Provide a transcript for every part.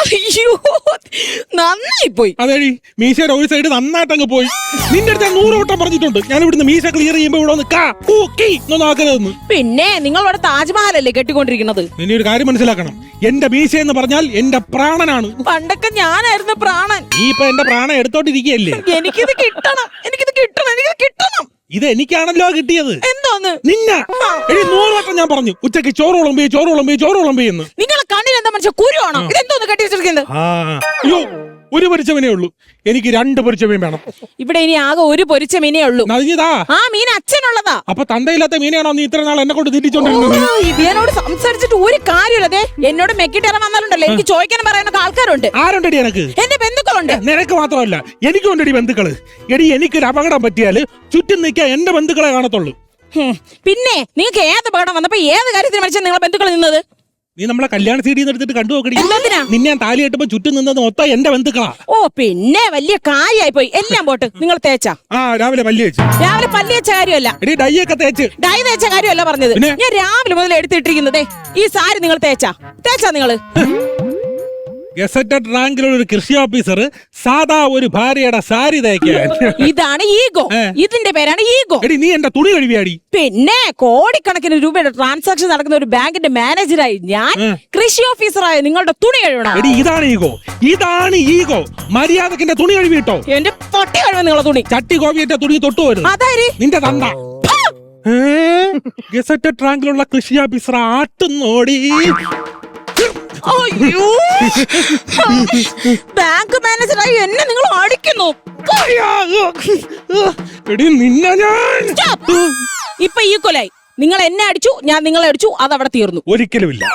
അയ്യോ നന്നായി പോയി. അതേടി മീശയുടെ ഒരു സൈഡ് നന്നായിട്ടങ്ങ് പോയി. നിന്റെ അടുത്ത് 100 വട്ടം പറഞ്ഞിട്ടുണ്ട് ഞാൻ ഇവിടുന്ന് മീശ ക്ലിയർ ചെയ്യുമ്പോ ഇവിടെ ഒന്ന് ആക്കരുതെന്ന്. പിന്നെ നിങ്ങൾ ഇവിടെ താജ്മഹലല്ലേ കെട്ടിക്കൊണ്ടിരിക്കുന്നത്? നിന്നെ ഒരു കാര്യം മനസ്സിലാക്കണം, എന്റെ മീശ എന്ന് പറഞ്ഞാൽ എന്റെ പ്രാണനാണ്. പണ്ടൊക്കെ ഞാനായിരുന്നു പ്രാണൻ. നീ ഇപ്പൊ എന്റെ പ്രാണൻ എടുത്തോണ്ടിരിക്കുകയല്ലേ? എനിക്കിത് കിട്ടണം. ഇത് എനിക്കാണല്ലോ കിട്ടിയത്. എന്തോന്ന് നിന്ന 100 വട്ടം ഞാൻ പറഞ്ഞു ഉച്ചക്ക് ചോറ് വിളമ്പി എന്ന്. നിങ്ങളെ കണ്ണിൽ എന്താ മനുഷ്യ കുരുവാണോ? ഇതെന്തോന്ന് കെട്ടി വെച്ചിരിക്കുന്നത്? അയ്യോ, ഒരു പൊരിച്ചമീനേ ഉള്ളൂ, എനിക്ക് 2 പൊരിച്ചമീൻ വേണം. ഇവിടെ ഇനി ആകെ ഒരു പൊരിച്ച മീനേ ഉള്ളൂ. ആ മീൻ അച്ഛനുള്ളതാ. അപ്പൊ തന്തയില്ലാത്ത മീനാണോ നീ ഇത്ര നാൾ എന്നെ കൊണ്ട് തിരിച്ചോണ്ടിരുന്നത്? ഇതിനോട് സംസാരിച്ചിട്ട് ഒരു കാര്യമില്ല. എന്നോട് മെക്കിട്ടേറെ വന്നാലുണ്ടല്ലോ എനിക്ക് ചോദിക്കാനും പറയാനൊക്കെ ആൾക്കാരുണ്ട്. ആരുണ്ടടി എനക്ക്? എന്റെ ബന്ധുക്കളുണ്ട്. നിനക്ക് മാത്രമല്ല എനിക്കും ഉണ്ടടി ബന്ധുക്കള്. എടി എനിക്കൊരു അപകടം പറ്റിയാല് ചുറ്റും നിൽക്കാൻ എന്റെ ബന്ധുക്കളെ കാണത്തുള്ളൂ. പിന്നെ നിങ്ങൾക്ക് ഏത് അപകടം വന്നപ്പോ ഏത് കാര്യത്തിന് മനുഷ്യൻ നിങ്ങളെ ബന്ധുക്കൾ നിന്നത്? നീ നമ്മളെ കല്യാണ സീഡിന്ന് എടുത്തിട്ട് കണ്ടു നോക്കടി. നിന്നെ ഞാൻ താലി കെട്ടുമ്പോ ചുറ്റും നിന്നത് മൊത്തം എന്റെ ബന്ധുക്കളാ. ഓ പിന്നെ വലിയ കാര്യമായി പോയി. എല്ലാം പോട്ട്. നിങ്ങൾ തേച്ചാ? രാവിലെ പല്ലി വെച്ച കാര്യമല്ല. ഡൈ ഒക്കെ തേച്ച്. ഡൈ തേച്ച കാര്യമല്ല പറഞ്ഞത്. ഞാൻ രാവിലെ മുതൽ എടുത്തിട്ടിരിക്കുന്നതേ ഈ സാരി നിങ്ങൾ തേച്ചാ നിങ്ങള്? ഗസറ്റഡ് റാങ്കിലുള്ള ഒരു കൃഷി ഓഫീസർ സാധാ ഒരു ഭാര്യയുടെ സാരി തേക്കാൻ. ഇതാണ് ഈഗോ. ഇതിന്റെ പേരാണ് ഈഗോ. എടി നീ എന്റെ തുണി കഴുകിയാടി. പിന്നെ കോടിക്കണക്കിന് രൂപയുടെ ട്രാൻസാക്ഷൻ നടക്കുന്ന ഒരു ബാങ്കിന്റെ മാനേജറായി ഞാൻ കൃഷി ഓഫീസറായ നിങ്ങളുടെ തുണി കഴുകണം. എടി ഇതാണ് ഈഗോ. മര്യാദക്ക് എന്റെ തുണി കഴുകിട്ടോ. എന്റെ പൊട്ടി കഴുകാൻ നിങ്ങളെ തുണി. ചട്ടി കോവിയുടെ തുണി തൊട്ടു വരുന്നു. അതായത് നിന്റെ തന്ത. ഗസറ്റഡ് റാങ്കിലുള്ള കൃഷി ഓഫീസർ ആട്ടുന്നോടി. അയ്യോ, ബാങ്ക് മാനേജറായി എന്നെ നിങ്ങൾ അടിക്കുന്നു. ഇപ്പൊ ഈക്വലായി. നിങ്ങൾ എന്നെ അടിച്ചു, ഞാൻ നിങ്ങളെ അടിച്ചു, അതവിടെ തീർന്നു. ഒരിക്കലുമില്ല.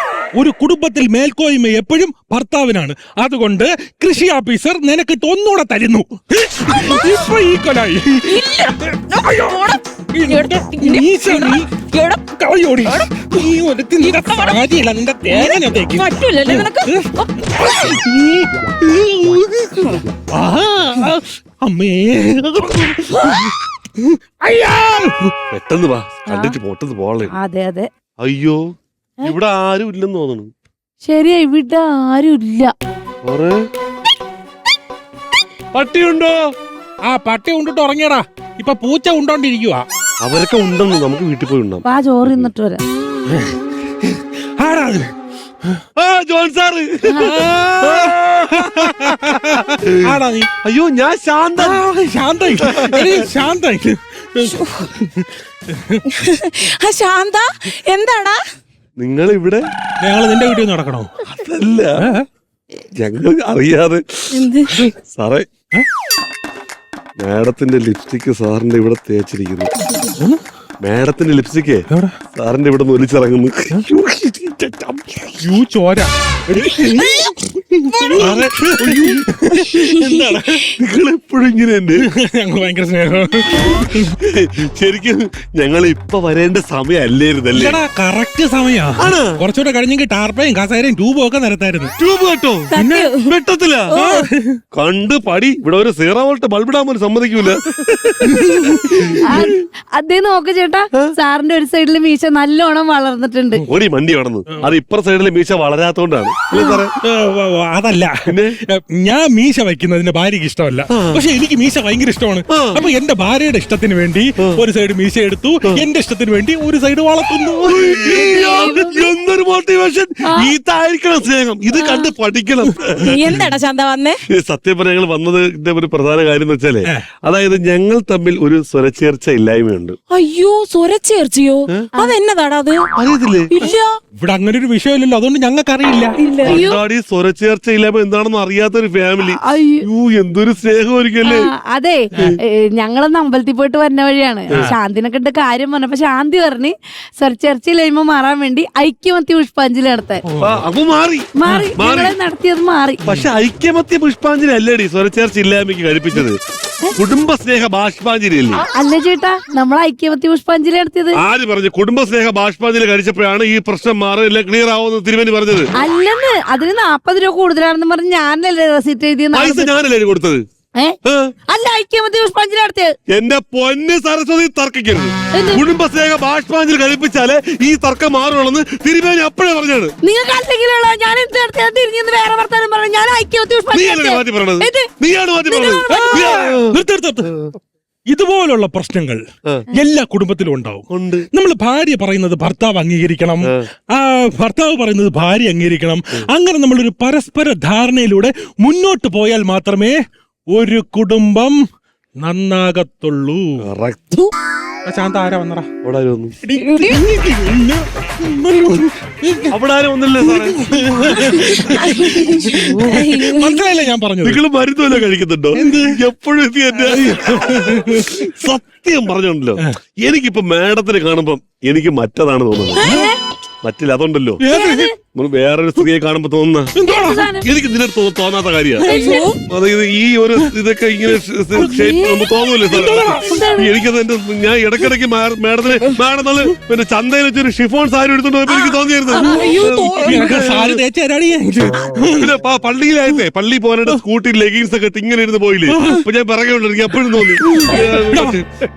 ഒരു കുടുംബത്തിൽ മേൽക്കോയ്മ എപ്പോഴും ഭർത്താവിനാണ്. അതുകൊണ്ട് കൃഷി ഓഫീസർ നിനക്കിട്ട് ഒന്നുകൂടെ തരുന്നു. ഇപ്പൊ ഈക്വലായി. അമ്മേ പെട്ടെന്ന് വാ, കണ്ടിട്ട് പൊട്ടത് പോളെ. അതെ അതെ. അയ്യോ, ഇവിടെ ആരും ഇല്ലെന്ന് തോന്നുന്നു. ശരിയാ, ഇവിടെ ആരും ഇല്ല. പട്ടിയുണ്ടോ? പട്ടി ഉണ്ടിട്ട് ഉറങ്ങിയടാ. ഇപ്പൊ പൂച്ച ഉണ്ടോണ്ടിരിക്കുക. അവരൊക്കെ ഉണ്ടെന്ന് നമുക്ക് വീട്ടിൽ പോയി ഉണ്ടാവും. വാ, ചോറ് തിന്നിട്ട് വരാം. John sir. അയ്യോ, ഞാൻ ശാന്ത. ശാന്ത എന്താടാ നിങ്ങൾ ഇവിടെ? ഞങ്ങൾ നിന്റെ വീട്ടിൽ നടക്കണോ? അതല്ല, ഞങ്ങൾ അറിയാതെ. സാറേ, മാഡത്തിന്റെ ലിപ്സ്റ്റിക് സാറിന്റെ ഇവിടെ തേച്ചിരിക്കുന്നു. മാഡത്തിന്റെ ലിപ്സ്റ്റിക്കേ സാറിന്റെ ഇവിടെ നിന്ന് ഒലിച്ചിറങ്ങുന്നു. ചോര. നിങ്ങൾ എപ്പോഴും ഇങ്ങനെ ഉണ്ട്. ഞങ്ങൾ ഭയങ്കര സ്നേഹം. ശരിക്കും ഞങ്ങൾ ഇപ്പൊ വരേണ്ട സമയമല്ലായിരുന്നല്ലേ? കറക്റ്റ് സമയാ. കുറച്ചുകൂടെ കഴിഞ്ഞെങ്കിൽ ടാർപ്പയും കസേരയും ട്യൂബും ഒക്കെ നിരത്തായിരുന്നു. ട്യൂബ് കേട്ടോ? പിന്നെ വെട്ടത്തില്ല. കണ്ട് പടി. ഇവിടെ ഒരു 0 വോൾട്ട് ബൾബിടാൻ പോലും സമ്മതിക്കൂല. അതേ നോക്ക് ചേട്ടാ, സാറിന്റെ ഒരു സൈഡില് മീശ നല്ലോണം വളർന്നിട്ടുണ്ട്. ഓടി മണ്ടി കടന്നു. അത് ഇപ്പുറ സൈഡില് മീശ വളരാത്തോണ്ടാണ്. അതല്ല, ഞാൻ മീശ വയ്ക്കുന്നതിന് ഭാര്യക്ക് ഇഷ്ടമല്ല. പക്ഷെ എനിക്ക് മീശ ഭയങ്കര ഇഷ്ടമാണ്. അപ്പൊ എന്റെ ഭാര്യയുടെ ഇഷ്ടത്തിന് വേണ്ടി ഒരു സൈഡ് മീശ എടുത്തു, എന്റെ ഇഷ്ടത്തിന് വേണ്ടി ഒരു സൈഡ് വളർത്തുന്നു. എന്തൊരു മോട്ടിവേഷൻ! ഇതായിരിക്കണം സ്നേഹം. ഇത് കണ്ട് പഠിക്കണം. എന്താടാ ശാന്ത വന്നേ? സത്യം പറഞ്ഞ ഞങ്ങൾ വന്നതിന്റെ ഒരു പ്രധാന കാര്യം എന്ന് വെച്ചാലേ, അതായത് ഞങ്ങൾ തമ്മിൽ ഒരു സ്വരച്ചേർച്ച ഇല്ലായ്മയുണ്ട്. അയ്യോ, സ്വരച്ചേർച്ചയോ? അതെന്നതാടാ അത്? അറിയത്തില്ലേ? ഇല്ല, ഇവിടെ അങ്ങനെ ഒരു വിഷയമില്ലല്ലോ, അതുകൊണ്ട് ഞങ്ങൾക്ക് അറിയില്ല. സ്വരച്ചേർച്ച ഇല്ലായ്മ എന്താണെന്ന് അറിയാത്തൊരു ഫാമിലി. അയ്യോ, എന്തൊരു സ്നേഹമായിരിക്കല്ലേ. അതെ, ഞങ്ങളൊന്ന് അമ്പലത്തിൽ പോയിട്ട് വരുന്ന വഴിയാണ് ശാന്തിനെ കണ്ട കാര്യം പറഞ്ഞപ്പോ ശാന്തി പറഞ്ഞ് സ്വരച്ചേർച്ചയില്ലായ്മ മാറാൻ വേണ്ടി ഐക്യമത്യ പുഷ്പാഞ്ജലി നടത്താൻ. അപ്പൊ മാറി നടത്തിയത് മാറി. പക്ഷെ ഐക്യമത്യ പുഷ്പാഞ്ജലി അല്ലേടി സ്വരച്ചേർച്ച ഇല്ലായ്മയ്ക്ക് കഴിപ്പിച്ചത്? കുടുംബസ്നേഹ ബാഷ്പാഞ്ജലി അല്ലേ? അല്ല ചേട്ടാ, നമ്മൾ ഐക്യമത്യ പുഷ്പാഞ്ജലി നടത്തിയത്. ആര് പറഞ്ഞു? കുടുംബസ്നേഹ ബാഷ്പാഞ്ജലി കഴിച്ചപ്പോഴാണ് ഈ പ്രശ്നം മാറില്ല, ക്ലിയർ ആവുമെന്ന് തിരുമേനി പറഞ്ഞത്. അല്ലെന്ന്, അതിന് 40 രൂപ കൂടുതലാണെന്ന് പറഞ്ഞ് ഞാനല്ലേ റെസിറ്റ് എഴുതിയത്. പൈസ ഞാനല്ലേ കൊടുത്തത്? അല്ല ഐക്യമത്യ പുഷ്പാഞ്ജലി നടത്തിയത്. എന്റെ പൊന്ന് സരസ്വതി തർക്കിക്കരുത്. കുടുംബസ്നേഹ ബാഷ്പാഞ്ജലി കഴിപ്പിച്ചാലേ ഈ തർക്കം മാറുള്ളൂ തിരുമേനി അപ്പോഴേ പറഞ്ഞാണ്. നിങ്ങൾക്ക് അല്ലെങ്കിലുള്ള ഞാൻ എന്ത് നടത്തിയാൽ തിരിഞ്ഞെന്ന് വേറെ വർത്താനം പറഞ്ഞു. ഞാൻ ഐക്യമത്യ നീയാണ് മാറ്റി പറഞ്ഞത്. നീയാണ് മാറ്റി നിർത്ത്. ഇതുപോലുള്ള പ്രശ്നങ്ങൾ എല്ലാ കുടുംബത്തിലും ഉണ്ടാവും. ഉണ്ട്. നമ്മൾ ഭാര്യ പറയുന്നത് ഭർത്താവ് അംഗീകരിക്കണം, ഭർത്താവ് പറയുന്നത് ഭാര്യ അംഗീകരിക്കണം. അങ്ങനെ നമ്മളൊരു പരസ്പര ധാരണയിലൂടെ മുന്നോട്ട് പോയാൽ മാത്രമേ ഒരു കുടുംബം നന്നാകത്തുള്ളൂ. ശാന്ത ആരാ വന്നടാ? അവിടെ ആരും ഒന്നില്ലേ സാറേ? മനസ്സിലായില്ലേ ഞാൻ പറഞ്ഞത്? നിങ്ങൾ മരുന്നല്ല കഴിക്കുന്നുണ്ടോ? എപ്പോഴും സത്യം പറഞ്ഞോണ്ടല്ലോ. എനിക്കിപ്പോ മാഡത്തിനെ കാണുമ്പം എനിക്ക് മറ്റതാണ് തോന്നുന്നത്. മറ്റില്ല അതുണ്ടല്ലോ, വേറൊരു സ്ത്രീയെ കാണുമ്പോ തോന്നുന്ന എനിക്ക് ഇതിനകത്ത് തോന്നാത്ത കാര്യമാണ്. അതായത് ഈ ഒരു ഇതൊക്കെ ഇങ്ങനെ തോന്നൂല്ലേ സാറേ? എനിക്കത് എന്റെ ഞാൻ ഇടയ്ക്കിടയ്ക്ക് മാഡത്തിന് മാഡം നല്ല പിന്നെ ചന്തയിൽ വെച്ചൊരു ഷിഫോൺ സാരി എടുത്തോണ്ട് പോയപ്പോ എനിക്ക് തോന്നിയായിരുന്നു. പിന്നെ പള്ളിയിലായതേ, പള്ളി പോകാനായിട്ട് സ്കൂട്ടി ലെഗിൻസ് ഒക്കെ ഇട്ട് ഇങ്ങനെ ഇരുന്ന് പോയില്ലേ? അപ്പൊ ഞാൻ പറയുന്നുണ്ട് എനിക്ക് എപ്പോഴും തോന്നി.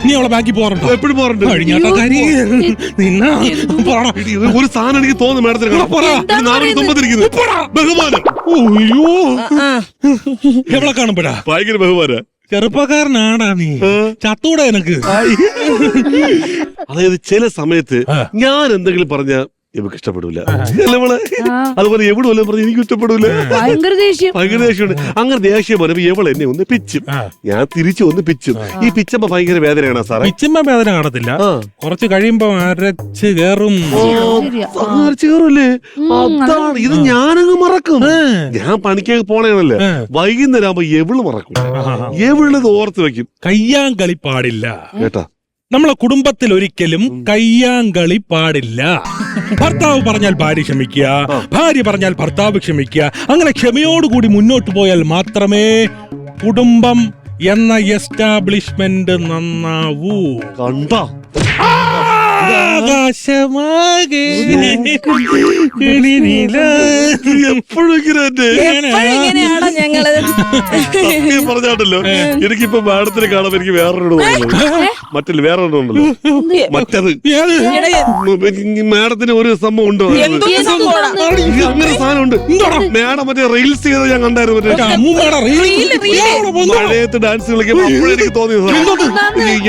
നീ അവളെ ബാക്കി പോകാറുണ്ടോ? എപ്പോഴും പോകാറുണ്ട്. ഒരു സാധനം എനിക്ക് തോന്നുന്നു മാഡത്തിന് ബഹുമാനം. എവിടെ കാണുമ്പോഴാ ഭയങ്കര ബഹുമാന. ചെറുപ്പക്കാരനാടാ നീ, ചത്തൂടെ എനക്ക്. അതായത് ചില സമയത്ത് ഞാൻ എന്തെങ്കിലും പറഞ്ഞ ഇവക്ക് ഇഷ്ടപ്പെടൂല, അതുപോലെ എവിടെ വല്ലതും പറഞ്ഞ എനിക്ക് ഇഷ്ടപ്പെടൂല. ഭയങ്കര ദേഷ്യമുണ്ട്. അങ്ങനെ ദേഷ്യം പറയുമ്പോ എവൾ എന്നെ ഒന്ന് പിച്ചും, ഞാൻ തിരിച്ചു ഒന്ന് പിച്ചും. ഈ പിച്ചമ്മ ഭയങ്കര വേദനയാണ് സാറേ. പിച്ചമ്മ വേദന കാണത്തില്ല, കുറച്ച് കഴിയുമ്പോ അരച്ച് കേറും. അരച്ച് കേറൂല്ലേ? അതാണ് ഇത്. ഞാനങ്ങ് മറക്കും. ഞാൻ പണിക്കൊക്കെ പോണേണല്ലേ, വൈകുന്നേരം ആകുമ്പോ എവള് മറക്കും. എവളത് ഓർത്ത് വെക്കും. കയ്യാങ്കളി പാടില്ല കേട്ടാ. നമ്മളെ കുടുംബത്തിൽ ഒരിക്കലും കയ്യാങ്കളി പാടില്ല. ഭർത്താവ് പറഞ്ഞാൽ ഭാര്യ ക്ഷമിക്കുക, ഭാര്യ പറഞ്ഞാൽ ഭർത്താവ് ക്ഷമിക്കുക. അങ്ങനെ ക്ഷമയോടുകൂടി മുന്നോട്ട് പോയാൽ മാത്രമേ കുടുംബം എന്ന എസ്റ്റാബ്ലിഷ്മെന്റ് നന്നാവൂ. കണ്ടോ? ആകാശമാകെ എപ്പോഴെങ്ങനെയാണോ ഞങ്ങള് പറഞ്ഞാട്ടല്ലോ. എനിക്കിപ്പോ മാഡത്തിനെ കാണുമ്പോ എനിക്ക് വേറൊരു മറ്റില്ല, വേറൊരെണ്ണം ഉണ്ടല്ലോ, മറ്റത്. മാഡത്തിന് ഒരു സംഭവം ഉണ്ടോ? അങ്ങനെ സാധനം ഉണ്ട് മാഡം. മറ്റേ റീൽസ് ചെയ്ത് ഞാൻ കണ്ടായിരുന്നു. മഴയത്ത് ഡാൻസ് കളിക്കുമ്പോ അപ്പോഴെനിക്ക് തോന്നിയത്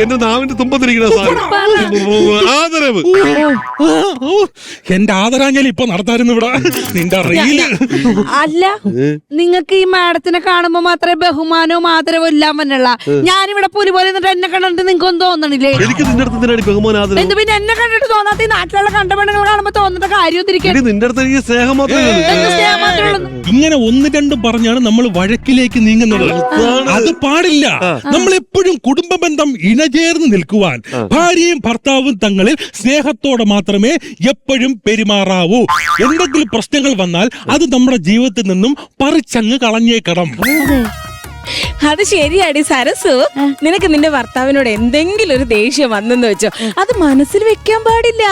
എന്റെ നാവിന്റെ തുമ്പത്തിരിക്കുന്ന സാധനം ആദരവ്. എന്റെ ആദരാഞ്ജലി ഇപ്പൊ നടത്തായിരുന്നു ഇവിടെ. നിന്റെ റീല് അല്ല, നിങ്ങൾക്ക് ഈ മാഡത്തിനെ കാണുമ്പോ മാത്രമേ ബഹുമാനവും ആദരവും എല്ലാം വന്നുള്ള. ഞാനിവിടെ പുലി പോലെ എന്നെ കണ്ടിട്ട് നിങ്ങൾക്ക് ഒന്നും തോന്നണില്ലേ? എനിക്ക് നിന്റെ അടുത്ത് ബഹുമാനം ആദരവ്. എന്ത് പിന്നെ എന്നെ കണ്ടിട്ട് തോന്നാത്ത ഈ നാട്ടിലുള്ള കണ്ടപെണ്ണുകൾ കാണുമ്പോ തോന്നുന്ന കാര്യം നിന്റെ അടുത്ത് എനിക്ക് സ്നേഹം മാത്രമേ. ഇങ്ങനെ ഒന്ന് രണ്ടും പറഞ്ഞാണ് നമ്മൾ വഴക്കിലേക്ക് നീങ്ങുന്നത്. അത് പാടില്ല. നമ്മൾ എപ്പോഴും കുടുംബ ബന്ധം ഇണചേർന്ന് നിൽക്കുവാൻ ഭാര്യയും ഭർത്താവും തങ്ങളിൽ സ്നേഹത്തോടെ മാത്രമേ എപ്പോഴും പെരുമാറാവൂ. എന്തെങ്കിലും പ്രശ്നങ്ങൾ വന്നാൽ അത് നമ്മുടെ ജീവിതത്തിൽ നിന്നും പറിച്ചങ്ങ് കളഞ്ഞേക്കണം. അത് ശരിയാടി സരസു. നിനക്ക് നിന്റെ ഭർത്താവിനോട് എന്തെങ്കിലും ഒരു ദേഷ്യം വന്നെന്ന് വെച്ചോ, അത് മനസ്സിൽ വെക്കാൻ പാടില്ല.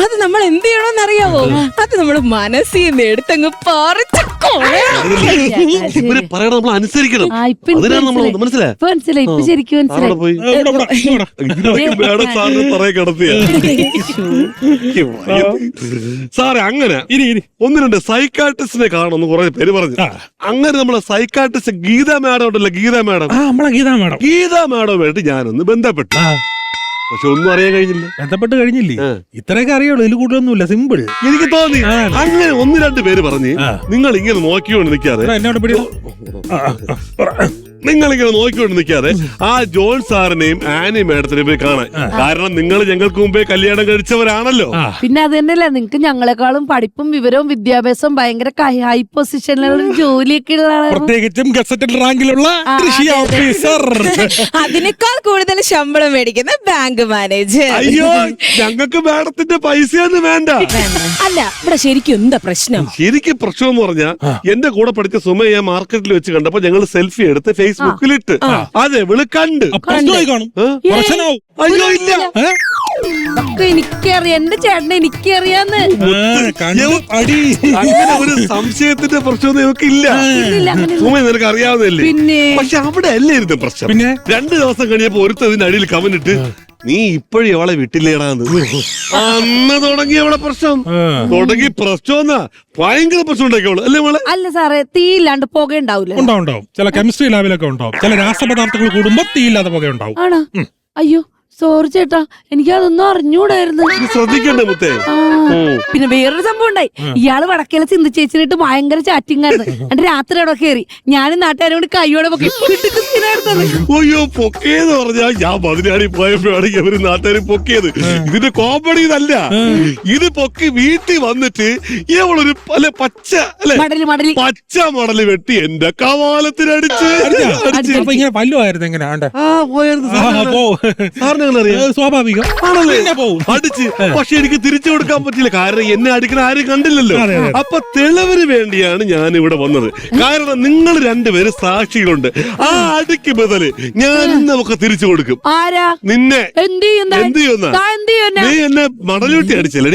അത് നമ്മൾ എന്ത് ചെയ്യണമെന്ന് അറിയാവോ? അത് നമ്മൾ മനസ്സിൽ നിന്ന് എടുത്തങ്ങ് പറിച്ച് അനുസരിക്കണം. മനസ്സിലായി. ഇപ്പൊ ശരിക്കും സാറേ അങ്ങനെ ഒന്ന് രണ്ട് സൈക്കാട്രിസ്റ്റിനെ കാണുമെന്ന് കുറെ പേര് പറഞ്ഞു. അങ്ങനെ നമ്മളെ സൈക്കാട്രിസ്റ്റ് ഗീത മാഡം ഉണ്ടല്ലോ, ഗീത മാഡമായിട്ട് ഞാനൊന്ന് ബന്ധപ്പെട്ടു. പക്ഷെ ഒന്നും അറിയാൻ കഴിഞ്ഞില്ല. ബന്ധപ്പെട്ട് കഴിഞ്ഞില്ലേ? ഇത്രയൊക്കെ അറിയുള്ളൂ, ഇതിൽ കൂടുതലൊന്നുമില്ല, സിമ്പിൾ. എനിക്ക് തോന്നി അങ്ങനെ ഒന്ന് രണ്ട് പേര് പറഞ്ഞ് നിങ്ങൾ ഇങ്ങനെ നോക്കിക്കൊണ്ട് നിൽക്കാതെ ആ ജോൺ സാറിനെയും ആനി മാഡത്തിനെയും പോയി കാണാൻ. കാരണം നിങ്ങൾ ഞങ്ങൾക്ക് മുമ്പേ കല്യാണം കഴിച്ചവരാണല്ലോ. പിന്നെ അത് തന്നെയല്ല, നിങ്ങൾക്ക് ഞങ്ങളെക്കാളും പഠിപ്പും വിവരവും വിദ്യാഭ്യാസവും ഭയങ്കര ഹൈ പൊസിഷനിലുള്ള ജോലിയൊക്കെ ഉള്ള, പ്രത്യേകിച്ചും ഗസറ്റഡ് റാങ്കിലുള്ള കൃഷി ഓഫീസർ, അതിനേക്കാൾ കൂടുതൽ ശമ്പളം മേടിക്കുന്ന ബാങ്ക് മാനേജർ. അയ്യോ, ഞങ്ങൾക്ക് മാഡത്തിന്റെ പൈസയൊന്നും വേണ്ട. അല്ല, ഇവിടെ ശരിക്കും എന്താ പ്രശ്നം? ശരിക്കും പ്രശ്നം എന്ന് പറഞ്ഞാ എന്റെ കൂടെ പഠിച്ച സുമയെ മാർക്കറ്റിൽ വെച്ച് കണ്ടപ്പോ ഞങ്ങൾ സെൽഫി എടുത്ത് ഫേസ്ബുക്കിലിട്ട്. അതെ, വിളി കണ്ട് പ്രശ്നമായി കാണും. അയ്യോ ഇല്ല, ഒക്കെ എനിക്കറിയാം, എന്റെ ചേട്ടനെ എനിക്കറിയാന്ന്. അടി അങ്ങനെ ഒരു സംശയത്തിന്റെ പ്രശ്നം നമുക്ക് ഇല്ല. നിനക്ക് അറിയാവുന്നതല്ലേ? പിന്നെ പക്ഷെ അവിടെ അല്ലേ ഇരുന്ന പ്രശ്നം. പിന്നെ 2 ദിവസം കഴിഞ്ഞപ്പോ ഒരുത്തതിന്റെ അടിയിൽ കമന്നിട്ട് നീ ഇപ്പോഴും അവളെ വിട്ടില്ലേടാന്ന്. അന്ന് തുടങ്ങി അവിടെ പ്രശ്നം. തുടങ്ങി പ്രശ്നം ഭയങ്കര പ്രശ്നം ഉണ്ടാക്കിയോളൂ അല്ലേ മോളെ? അല്ല സാറേ, തീ ഇല്ലാണ്ട് പുക ഉണ്ടാവൂല? ഉണ്ടാവും. ചില കെമിസ്ട്രി ലാബിലൊക്കെ ഉണ്ടാവും. ചില രാസപദാർത്ഥങ്ങൾ കൂടുമ്പോ തീയില്ലാതെ പുക ഉണ്ടാവും. ആണോ? അയ്യോ സോറി ചേട്ടാ, എനിക്ക് അതൊന്നും അറിഞ്ഞൂടായിരുന്നു. ശ്രദ്ധിക്കണ്ടേ മുത്തേ? പിന്നെ വേറൊരു സംഭവം ഉണ്ടായി. ഇയാള് വടക്കേല ചിന്തി ചേച്ചിനിട്ട് ഭയങ്കര ചാറ്റിംഗ് ആയിരുന്നു. എന്നിട്ട് രാത്രി അവിടെ കയറി ഞാനും നാട്ടുകാരോട് കൈയോടെ പൊക്കി. അയ്യോ പൊക്കിയെന്ന് പറഞ്ഞാ ഞാൻ മതിനാടി പോയപ്പോഴാണ് ഇവര് നാട്ടുകാർ പൊക്കിയത്. ഇതിന്റെ കോമഡി ഇതല്ല. ഇത് പൊക്കി വീട്ടിൽ വന്നിട്ട് ഇവളൊരു പച്ച അല്ലെ പച്ച മടല് വെട്ടി എന്റെ കവാലത്തിനടിച്ച് അപ്പൊ ഇങ്ങനെ പല്ലുമായിരുന്നു എങ്ങനെ സ്വാഭാവികം അടിച്ച്. പക്ഷെ എനിക്ക് തിരിച്ചു കൊടുക്കാൻ പറ്റില്ല, കാരണം എന്നെ അടിക്കുന്ന ആരും കണ്ടില്ലല്ലോ. അപ്പൊ തെളിവിന് വേണ്ടിയാണ് ഞാൻ ഇവിടെ വന്നത്. കാരണം നിങ്ങൾ രണ്ടുപേര് സാക്ഷികളുണ്ട്. ആ അടിക്ക് ബദല് ഞാൻ നമുക്ക് തിരിച്ചു കൊടുക്കും. ആരാ? നിന്നെ. എന്ത് ചെയ്യുന്ന? നീ എന്നെ മടലൂട്ടി അടിച്ചല്ലേ?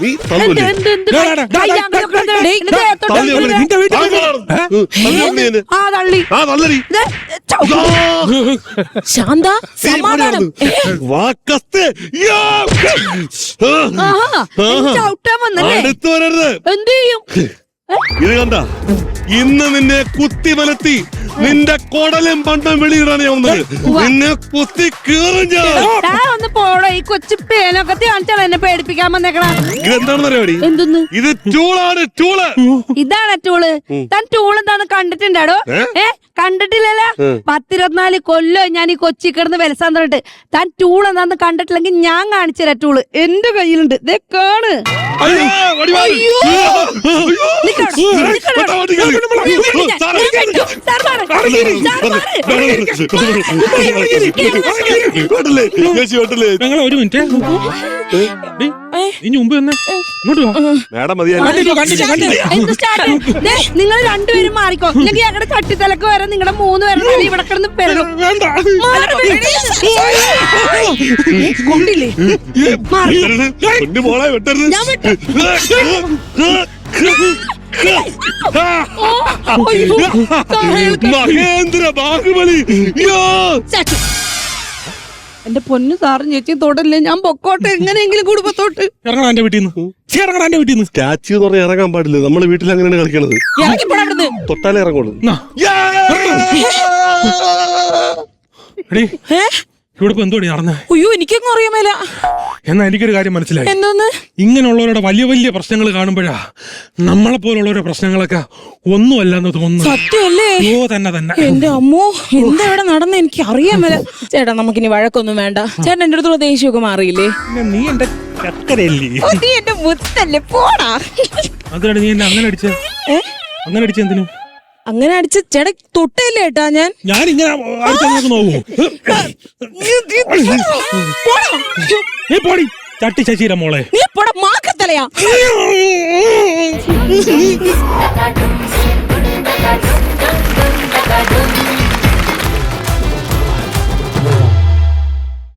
നീ ശാന്ത സമാധാനം. അടുത്ത് വരരുത്. എന്ത് ചെയ്യും? ഇത് കണ്ട, ഇന്ന് നിന്നെ കുത്തി വലത്തി നിന്റെ കൊടലും പണ്ടം വെളിയിടാണ് ഞാൻ വന്നത്. നിന്നെ കുത്തി കീറും ഞാൻ. ഒന്ന് പോടോ, ഈ കൊച്ചു പേനൊക്കെ കാണിച്ചാൽ എന്നെ പേടിപ്പിക്കാൻ വന്നേക്കണ. ഇതെന്താണെന്ന് അറിയാടി? എന്തൊന്ന്? ഇത് ടൂളാണ്, ടൂള്. ഇതാണ് ടൂള്. താൻ ടൂൾ എന്താന്ന് കണ്ടിട്ടുണ്ടാടോ? കണ്ടിട്ടില്ലല്ലോ. 10-24 കൊല്ലം ഞാൻ ഈ കൊച്ചി കിടന്ന് വിലസാൻ തന്നിട്ട് താൻ ടൂൾ എന്താന്ന് കണ്ടിട്ടില്ലെങ്കിൽ ഞാൻ കാണിച്ചുതരാം. ടൂള് എന്റെ കയ്യിലുണ്ട്, ദേ കാണ്. ഞങ്ങൾ ഒരു മിനിറ്റ് ഇനി മുമ്പ് തന്നെ ഇങ്ങോട്ട് നിങ്ങൾ രണ്ടുപേരും മാറിക്കോ, ഇല്ലെങ്കിൽ ഞങ്ങളുടെ ചട്ടിത്തലക്ക് വരെ നിങ്ങളുടെ 3 പേരും ഇവിടെ കിടന്ന് പെരണം. കൊണ്ടില്ലേ? മോളെ വെട്ടരുത്. മഹേന്ദ്ര ബാഹുബലി. എന്റെ പൊന്നു സാറും ചേച്ചിയും തൊടല്ലേ, ഞാൻ പൊക്കോട്ടെ എങ്ങനെയെങ്കിലും കുടുംബത്തോട്ട്. ഇറങ്ങണം എന്റെ വീട്ടിൽ നിന്ന്. സ്റ്റാച്ചു എന്ന് പറഞ്ഞാൽ ഇറങ്ങാൻ പാടില്ല. നമ്മളെ വീട്ടിൽ അങ്ങനെയാണ് കളിക്കണത്. തൊട്ടാലേ ഇറങ്ങുള്ളൂ. ഇവിടെ ഇപ്പൊ എന്തോടി നടന്നേ? അയ്യോ എനിക്കൊന്നും അറിയാമേല. എന്നാ എനിക്കൊരു കാര്യം മനസ്സിലായി. എന്തോന്ന്? ഇങ്ങനെയുള്ളവരുടെ വലിയ വലിയ പ്രശ്നങ്ങൾ കാണുമ്പോഴാ നമ്മളെ പോലുള്ളവരുടെ പ്രശ്നങ്ങളൊക്കെ ഒന്നുമല്ലെന്ന് തോന്നുന്നു. സത്യമല്ലേ? ഓ തന്നെ. എന്റെ അമ്മോ, എന്താ ഇവിടെ നടന്ന എനിക്ക് അറിയാമേല. ചേട്ടാ നമുക്കിനി വഴക്കൊന്നും വേണ്ട. ചേട്ടൻ എന്റെ അടുത്തുള്ള ദേഷ്യമൊക്കെ മാറിയില്ലേ? നീ എന്റെ ചക്കരയല്ലേ? നീ എന്റെ മുത്തല്ലേ, പോടാ. അതിനാണ് നീ എന്നെ അങ്ങനെ അടിച്ചത്? അങ്ങനെ അടിച്ചെന്തിനു? അങ്ങനെ അടിച്ച് ചേട്ടാ തൊട്ടല്ലേ ഏട്ടാ ഞാനിങ്ങനെ നോക്കൂ. നീ പോടി ചട്ടി ശശിയുടെ മോളെ. നീ പോടാ മാക്കത്തലയാ.